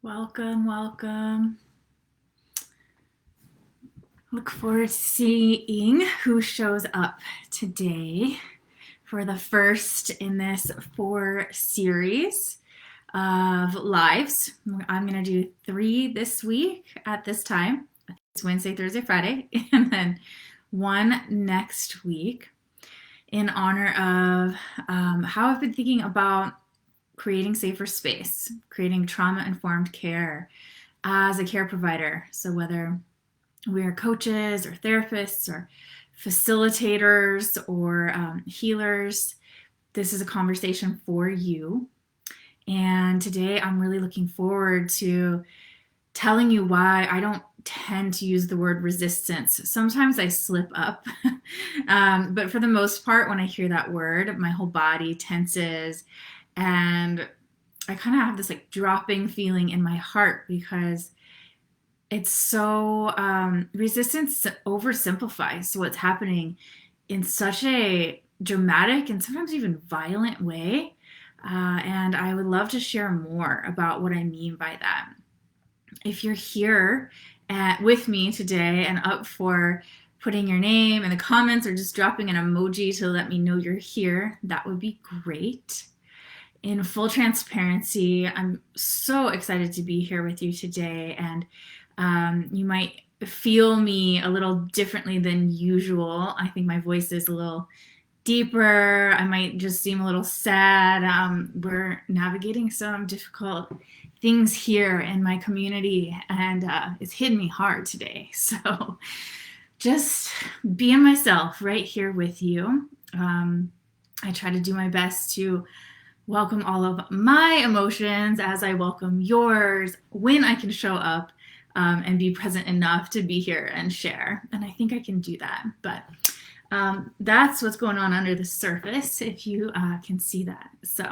Welcome, welcome. Look forward to seeing who shows up today for the first in this 4 series of lives. I'm going to do 3 this week at this time. It's Wednesday, Thursday, Friday, and then 1 next week in honor of how I've been thinking about creating safer space, creating trauma-informed care as a care provider. So whether we are coaches or therapists or facilitators or healers, this is a conversation for you. And today I'm really looking forward to telling you why I don't tend to use the word resistance. Sometimes I slip up, but for the most part, when I hear that word, my whole body tenses and I kind of have this like dropping feeling in my heart because it's so resistance oversimplifies what's happening in such a dramatic and sometimes even violent way. And I would love to share more about what I mean by that. If you're here with me today and up for putting your name in the comments or just dropping an emoji to let me know you're here, that would be great. In full transparency, I'm so excited to be here with you today, and you might feel me a little differently than usual. I think my voice is a little deeper. I might just seem a little sad. We're navigating some difficult things here in my community, and it's hitting me hard today. So just being myself right here with you. I try to do my best to welcome all of my emotions as I welcome yours when I can show up and be present enough to be here and share. And I think I can do that. But that's what's going on under the surface, if you can see that. So,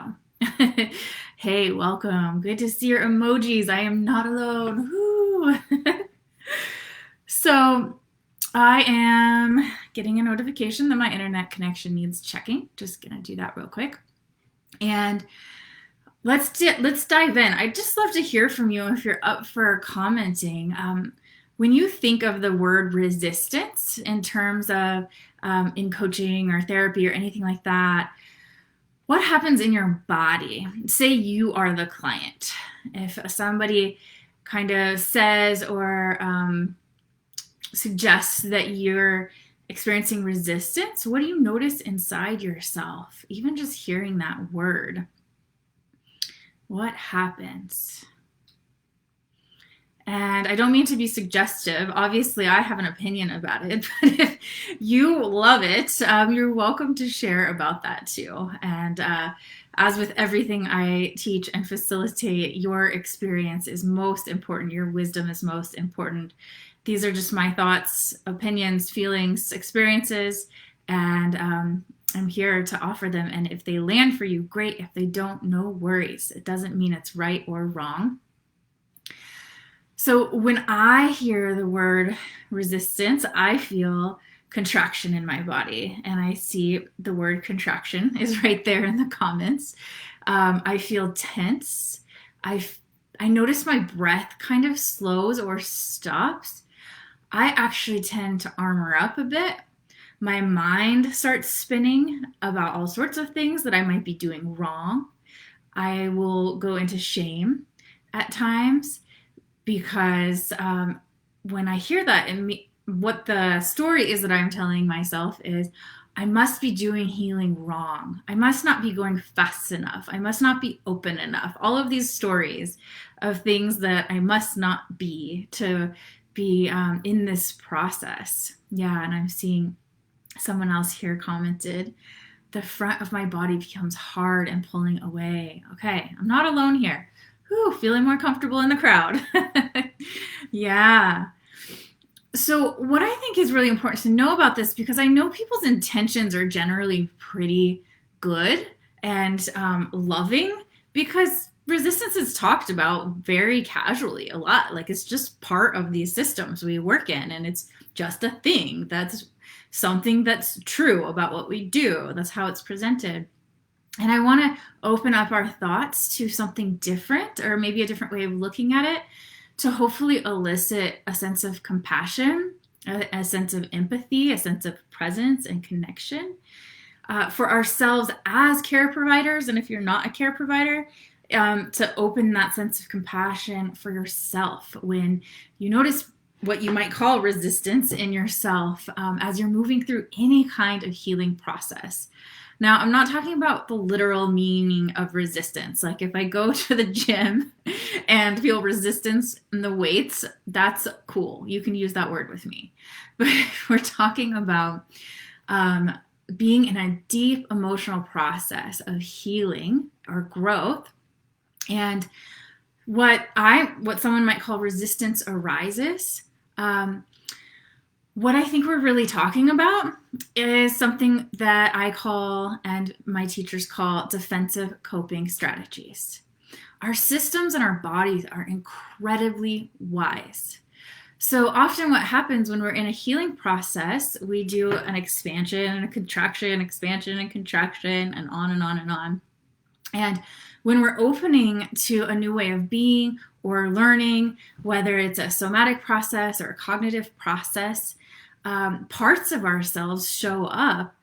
hey, welcome. Good to see your emojis. I am not alone. Woo. So, I am getting a notification that my internet connection needs checking. Just gonna do that real quick. And let's dive in. I'd just love to hear from you if you're up for commenting. When you think of the word resistance in terms of in coaching or therapy or anything like that, what happens in your body? Say you are the client. If somebody kind of says or suggests that you're experiencing resistance, what do you notice inside yourself? Even just hearing that word. What happens? And I don't mean to be suggestive. Obviously, I have an opinion about it, but if you love it, you're welcome to share about that too. And as with everything I teach and facilitate, your experience is most important. Your wisdom is most important. These are just my thoughts, opinions, feelings, experiences, and I'm here to offer them. And if they land for you, great. If they don't, no worries. It doesn't mean it's right or wrong. So when I hear the word resistance, I feel contraction in my body. And I see the word contraction is right there in the comments. I feel tense. I notice my breath kind of slows or stops. I actually tend to armor up a bit. My mind starts spinning about all sorts of things that I might be doing wrong. I will go into shame at times because when I hear that, what the story is that I'm telling myself is, I must be doing healing wrong. I must not be going fast enough. I must not be open enough. All of these stories of things that I must not be to be in this process. Yeah, and I'm seeing someone else here commented, the front of my body becomes hard and pulling away. Okay, I'm not alone here. Whew, feeling more comfortable in the crowd. Yeah. So what I think is really important to know about this, because I know people's intentions are generally pretty good and loving, because resistance is talked about very casually a lot. Like it's just part of these systems we work in, and it's just a thing. That's something that's true about what we do. That's how it's presented. And I want to open up our thoughts to something different, or maybe a different way of looking at it, to hopefully elicit a sense of compassion, a sense of empathy, a sense of presence and connection for ourselves as care providers. And if you're not a care provider, to open that sense of compassion for yourself when you notice what you might call resistance in yourself as you're moving through any kind of healing process. Now, I'm not talking about the literal meaning of resistance. Like if I go to the gym and feel resistance in the weights, that's cool. You can use that word with me. But if we're talking about being in a deep emotional process of healing or growth, and what someone might call resistance arises, what I think we're really talking about is something that I call, and my teachers call, defensive coping strategies. Our systems and our bodies are incredibly wise. So often what happens when we're in a healing process, we do an expansion and a contraction, expansion and contraction, and on and on and on. And when we're opening to a new way of being or learning, whether it's a somatic process or a cognitive process, parts of ourselves show up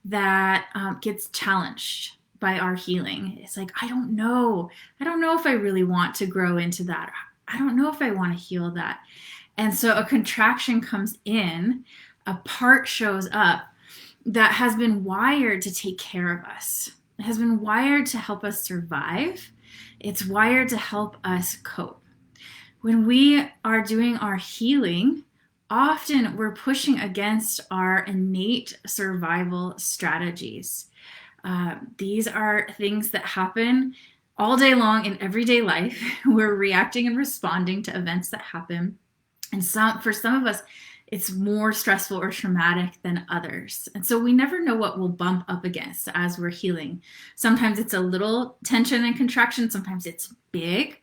that gets challenged by our healing. It's like, I don't know if I really want to grow into that. I don't know if I want to heal that. And so a contraction comes in, a part shows up that has been wired to take care of us. It has been wired to help us survive. It's wired to help us cope. When we are doing our healing, often we're pushing against our innate survival strategies. These are things that happen all day long in everyday life. We're reacting and responding to events that happen. And for some of us, it's more stressful or traumatic than others. And so we never know what we'll bump up against as we're healing. Sometimes it's a little tension and contraction. Sometimes it's big.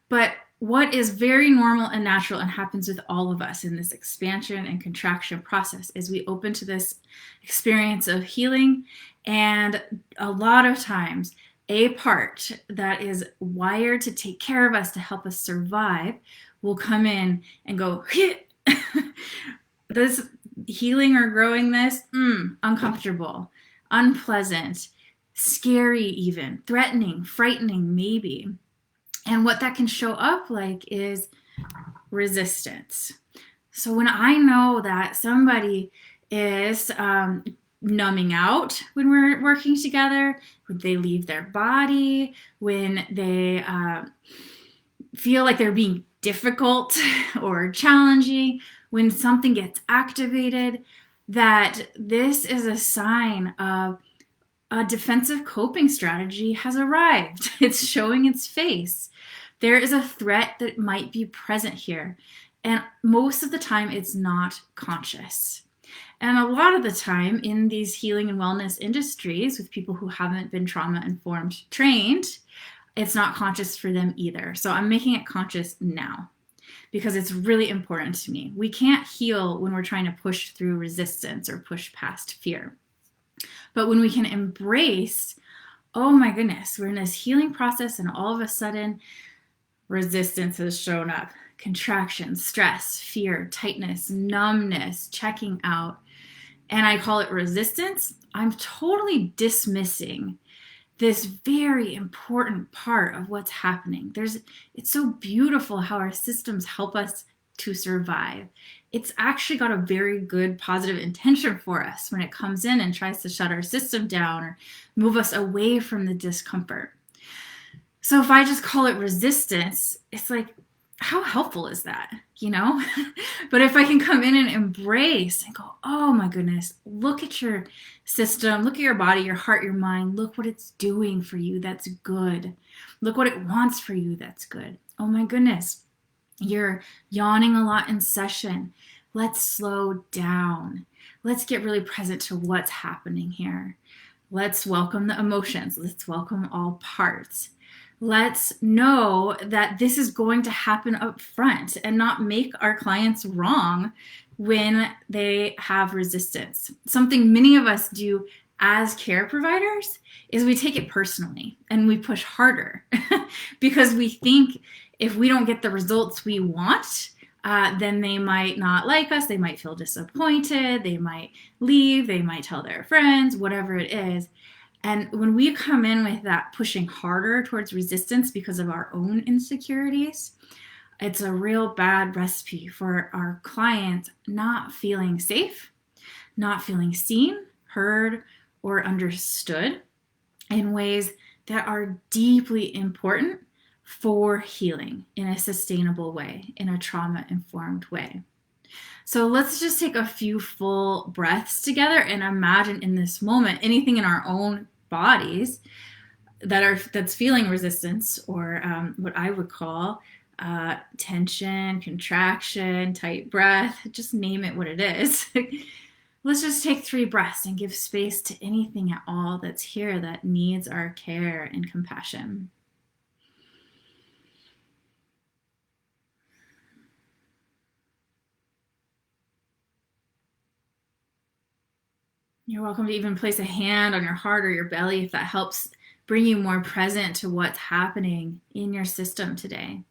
But what is very normal and natural and happens with all of us in this expansion and contraction process is we open to this experience of healing. And a lot of times, a part that is wired to take care of us, to help us survive, will come in and go, this healing or growing this, uncomfortable, unpleasant, scary even, threatening, frightening maybe. And what that can show up like is resistance. So when I know that somebody is numbing out when we're working together, when they leave their body, when they feel like they're being difficult or challenging, when something gets activated, that this is a sign of a defensive coping strategy has arrived. It's showing its face. There is a threat that might be present here. And most of the time, it's not conscious. And a lot of the time in these healing and wellness industries with people who haven't been trauma-informed trained, it's not conscious for them either. So I'm making it conscious now because it's really important to me. We can't heal when we're trying to push through resistance or push past fear. But when we can embrace, oh my goodness, we're in this healing process and all of a sudden resistance has shown up. Contraction, stress, fear, tightness, numbness, checking out. And I call it resistance. I'm totally dismissing this very important part of what's happening. It's so beautiful how our systems help us to survive. It's actually got a very good positive intention for us when it comes in and tries to shut our system down or move us away from the discomfort. So if I just call it resistance, it's like, how helpful is that, you know? But if I can come in and embrace and go, oh my goodness, look at your system, look at your body, your heart, your mind, look what it's doing for you, that's good. Look what it wants for you, that's good. Oh my goodness, you're yawning a lot in session. Let's slow down. Let's get really present to what's happening here. Let's welcome the emotions. Let's welcome all parts. Let's know that this is going to happen up front and not make our clients wrong when they have resistance. Something many of us do as care providers is we take it personally and we push harder because we think if we don't get the results we want, then they might not like us, they might feel disappointed, they might leave, they might tell their friends, whatever it is. And when we come in with that pushing harder towards resistance because of our own insecurities, it's a real bad recipe for our clients not feeling safe, not feeling seen, heard, or understood in ways that are deeply important for healing in a sustainable way, in a trauma-informed way. So let's just take a few full breaths together and imagine in this moment anything in our own bodies that's feeling resistance, or what I would call tension, contraction, tight breath, just name it what it is. Let's just take 3 breaths and give space to anything at all that's here that needs our care and compassion. You're welcome to even place a hand on your heart or your belly if that helps bring you more present to what's happening in your system today.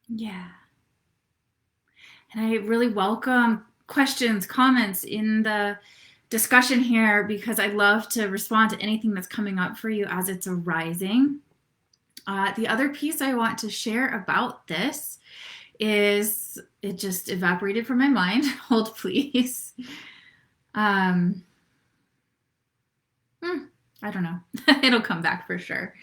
Yeah. And I really welcome questions, comments in the discussion here, because I love to respond to anything that's coming up for you as it's arising. The other piece I want to share about this is, it just evaporated from my mind. Hold, please. I don't know. It'll come back for sure.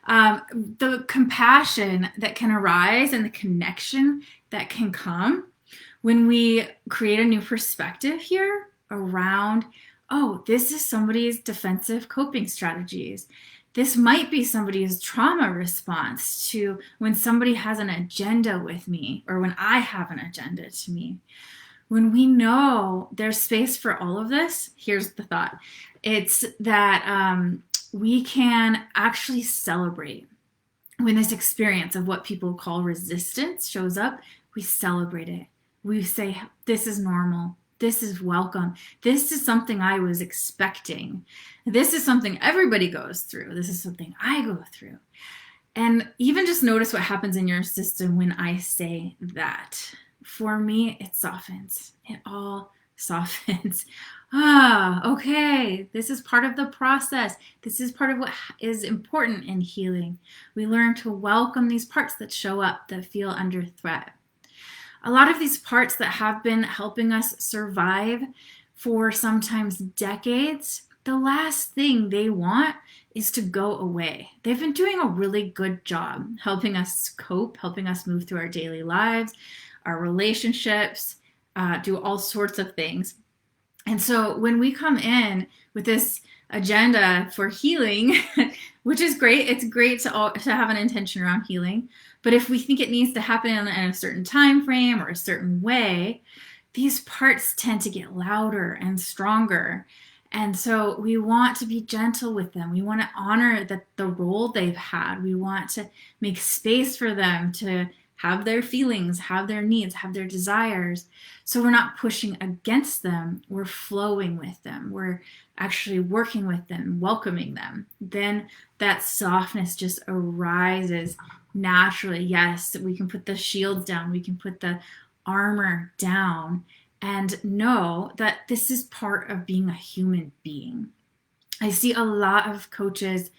The compassion that can arise and the connection that can come when we create a new perspective here around, oh, this is somebody's defensive coping strategies. This might be somebody's trauma response to when somebody has an agenda with me, or when I have an agenda to me. When we know there's space for all of this, here's the thought. It's that we can actually celebrate when this experience of what people call resistance shows up. We celebrate it. We say, this is normal. This is welcome. This is something I was expecting. This is something everybody goes through. This is something I go through. And even just notice what happens in your system when I say that. For me, it softens. It all softens. Okay, this is part of the process. This is part of what is important in healing. We learn to welcome these parts that show up, that feel under threat. A lot of these parts that have been helping us survive for sometimes decades, the last thing they want is to go away. They've been doing a really good job helping us cope, helping us move through our daily lives, our relationships, do all sorts of things. And so when we come in with this agenda for healing, which is great, it's great to have an intention around healing. But if we think it needs to happen in a certain time frame or a certain way, these parts tend to get louder and stronger. And so we want to be gentle with them. We want to honor the role they've had. We want to make space for them to have their feelings, have their needs, have their desires. So we're not pushing against them. We're flowing with them. We're actually working with them, welcoming them. Then that softness just arises naturally. Yes, we can put the shields down. We can put the armor down and know that this is part of being a human being. I see a lot of coaches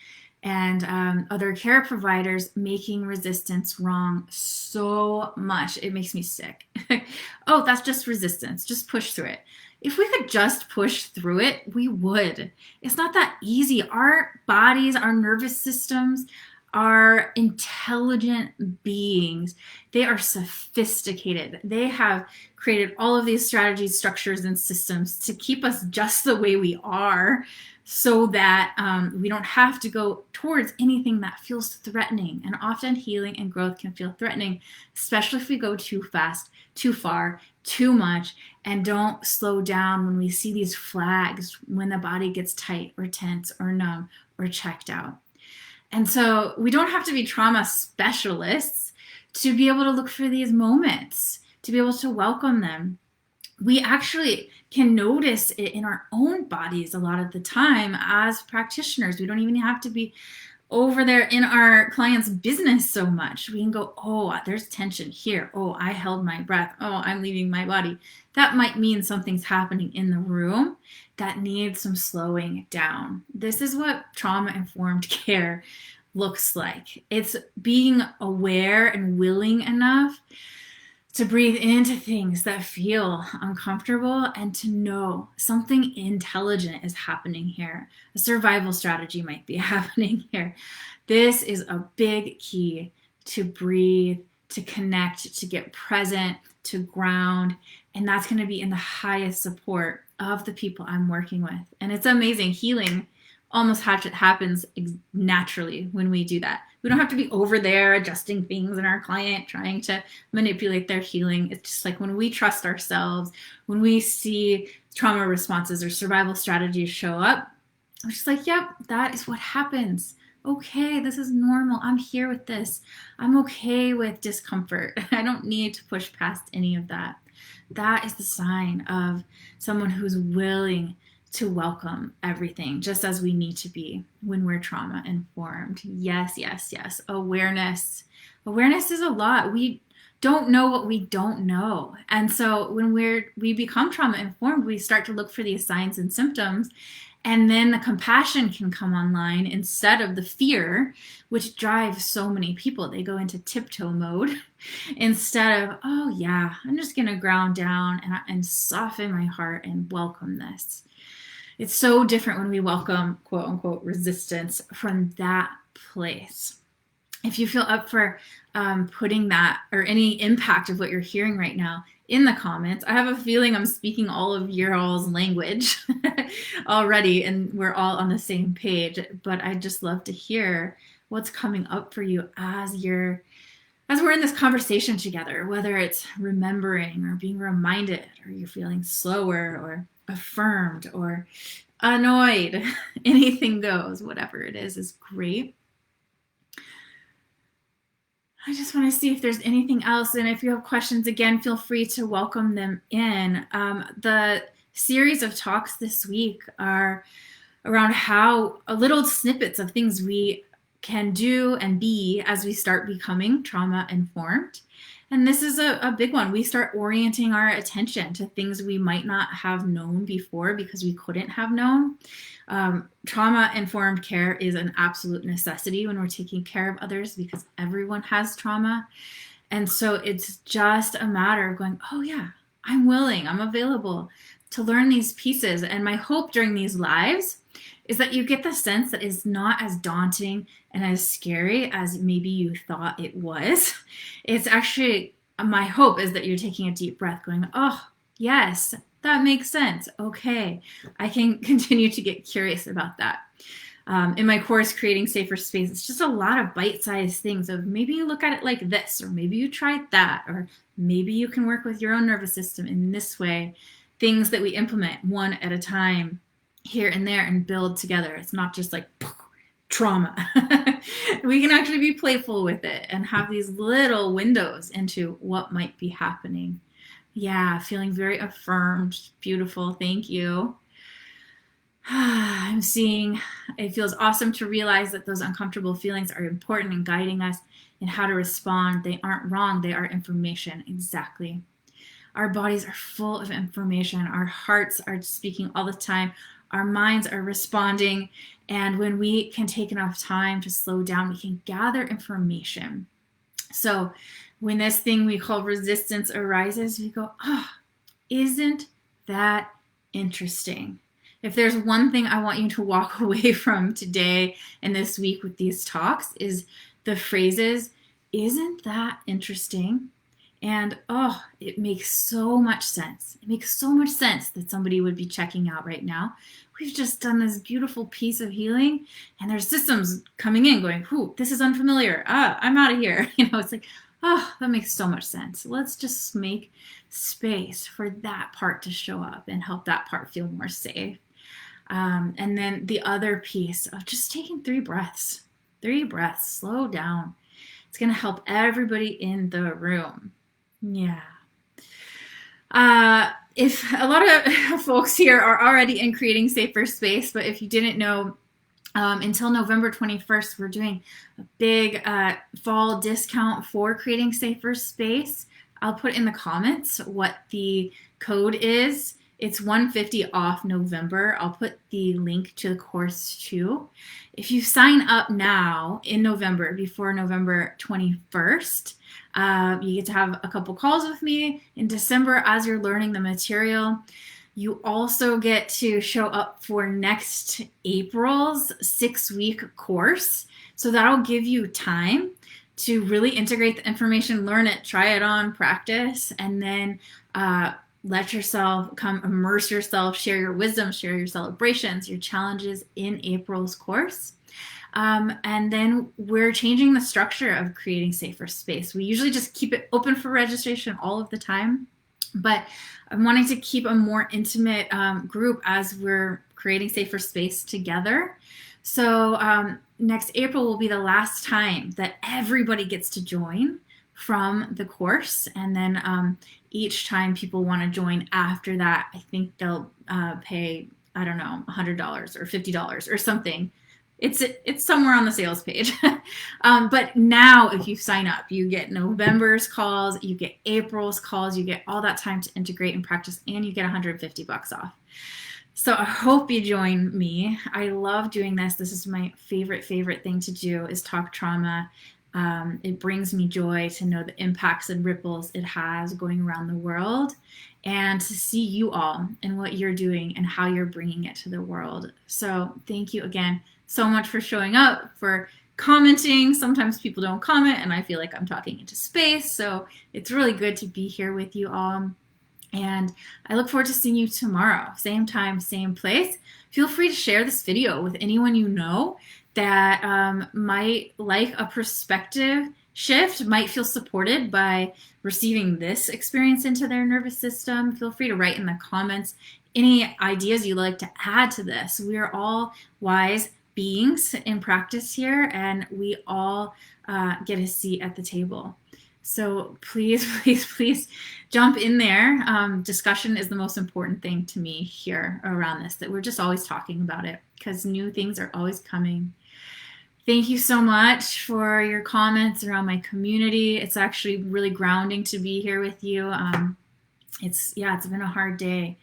and other care providers making resistance wrong so much. It makes me sick. Oh, that's just resistance. Just push through it. If we could just push through it, we would. It's not that easy. Our bodies, our nervous systems are intelligent beings. They are sophisticated. They have created all of these strategies, structures, and systems to keep us just the way we are, so that we don't have to go towards anything that feels threatening. And often healing and growth can feel threatening, especially if we go too fast, too far, too much, and don't slow down when we see these flags, when the body gets tight or tense or numb or checked out. And so we don't have to be trauma specialists to be able to look for these moments, to be able to welcome them. We actually can notice it in our own bodies a lot of the time as practitioners. We don't even have to be over there in our client's business so much. We can go, oh, there's tension here. Oh, I held my breath. Oh, I'm leaving my body. That might mean something's happening in the room that needs some slowing down. This is what trauma-informed care looks like. It's being aware and willing enough to breathe into things that feel uncomfortable and to know something intelligent is happening here. A survival strategy might be happening here. This is a big key to breathe, to connect, to get present, to ground. And that's going to be in the highest support of the people I'm working with. And it's amazing. Healing almost happens naturally when we do that. We don't have to be over there adjusting things in our client, trying to manipulate their healing. It's just like when we trust ourselves, when we see trauma responses or survival strategies show up, I'm just like, yep, that is what happens. Okay, this is normal. I'm here with this. I'm okay with discomfort. I don't need to push past any of that. That is the sign of someone who's willing to welcome everything, just as we need to be when we're trauma informed. Yes, yes, yes. Awareness. Awareness is a lot. We don't know what we don't know. And so when we become trauma informed, we start to look for these signs and symptoms. And then the compassion can come online instead of the fear, which drives so many people. They go into tiptoe mode instead of, oh yeah, I'm just going to ground down and soften my heart and welcome this. It's so different when we welcome, quote unquote, resistance from that place. If you feel up for putting that or any impact of what you're hearing right now in the comments, I have a feeling I'm speaking all of your all's language already, and we're all on the same page. But I'd just love to hear what's coming up for you as we're in this conversation together, whether it's remembering or being reminded, or you're feeling slower or affirmed or annoyed. Anything goes. Whatever it is great. I just want to see if there's anything else. And if you have questions, again, feel free to welcome them in. The series of talks this week are around how little snippets of things we can do and be as we start becoming trauma informed. And this is a big one. We start orienting our attention to things we might not have known before because we couldn't have known. Trauma-informed care is an absolute necessity when we're taking care of others because everyone has trauma. And so it's just a matter of going, oh yeah, I'm willing, I'm available to learn these pieces. And my hope during these lives is that you get the sense that it's not as daunting and as scary as maybe you thought it was. It's actually, my hope is that you're taking a deep breath going, oh, yes, that makes sense. Okay, I can continue to get curious about that. In my course, Creating Safer Space, it's just a lot of bite-sized things of maybe you look at it like this, or maybe you try that, or maybe you can work with your own nervous system in this way. Things that we implement one at a time here and there and build together. It's not just like trauma. We can actually be playful with it and have these little windows into what might be happening. Yeah, feeling very affirmed. Beautiful. Thank you. I'm seeing it feels awesome to realize that those uncomfortable feelings are important in guiding us in how to respond. They aren't wrong. They are information. Exactly. Our bodies are full of information. Our hearts are speaking all the time. Our minds are responding. And when we can take enough time to slow down, we can gather information. So when this thing we call resistance arises, we go, oh, isn't that interesting? If there's one thing I want you to walk away from today and this week with these talks is the phrases, isn't that interesting? And oh, it makes so much sense. It makes so much sense that somebody would be checking out right now. We've just done this beautiful piece of healing and there's systems coming in going, whoo, this is unfamiliar. I'm out of here. It's like, oh, that makes so much sense. Let's just make space for that part to show up and help that part feel more safe. And then the other piece of just taking 3 breaths. 3 breaths. Slow down. It's going to help everybody in the room. Yeah. If a lot of folks here are already in Creating Safer Space, but if you didn't know, until November 21st, we're doing a big fall discount for Creating Safer Space. I'll put in the comments what the code is. It's $150 off November. I'll put the link to the course too. If you sign up now in November, before November 21st, you get to have a couple calls with me in December as you're learning the material. You also get to show up for next April's 6-week course. So that'll give you time to really integrate the information, learn it, try it on, practice, and then let yourself come immerse yourself, share your wisdom, share your celebrations, your challenges in April's course. And then we're changing the structure of Creating Safer Space. We usually just keep it open for registration all of the time, but I'm wanting to keep a more intimate group as we're creating safer space together. So next April will be the last time that everybody gets to join from the course. And then each time people want to join after that, I think they'll pay, I don't know, $100 or $50 or something. It's somewhere on the sales page. But now if you sign up, you get November's calls, you get April's calls, you get all that time to integrate and practice, and you get $150 off. So I hope you join me. I love doing this. This is my favorite thing to do, is talk trauma. It brings me joy to know the impacts and ripples it has going around the world, and to see you all and what you're doing and how you're bringing it to the world. So thank you again so much for showing up, for commenting. Sometimes people don't comment and I feel like I'm talking into space. So it's really good to be here with you all. And I look forward to seeing you tomorrow. Same time, same place. Feel free to share this video with anyone you know that might like a perspective shift, might feel supported by receiving this experience into their nervous system. Feel free to write in the comments any ideas you'd like to add to this. We are all wise beings in practice here, and we all get a seat at the table. So please jump in there. Discussion is the most important thing to me here around this, that we're just always talking about it, because new things are always coming. Thank you so much for your comments around my community. It's actually really grounding to be here with you. It's been a hard day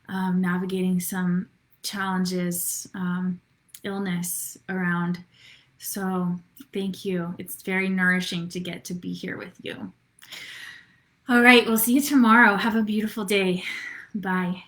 navigating some challenges, illness around. So thank you. It's very nourishing to get to be here with you. All right, we'll see you tomorrow. Have a beautiful day. Bye.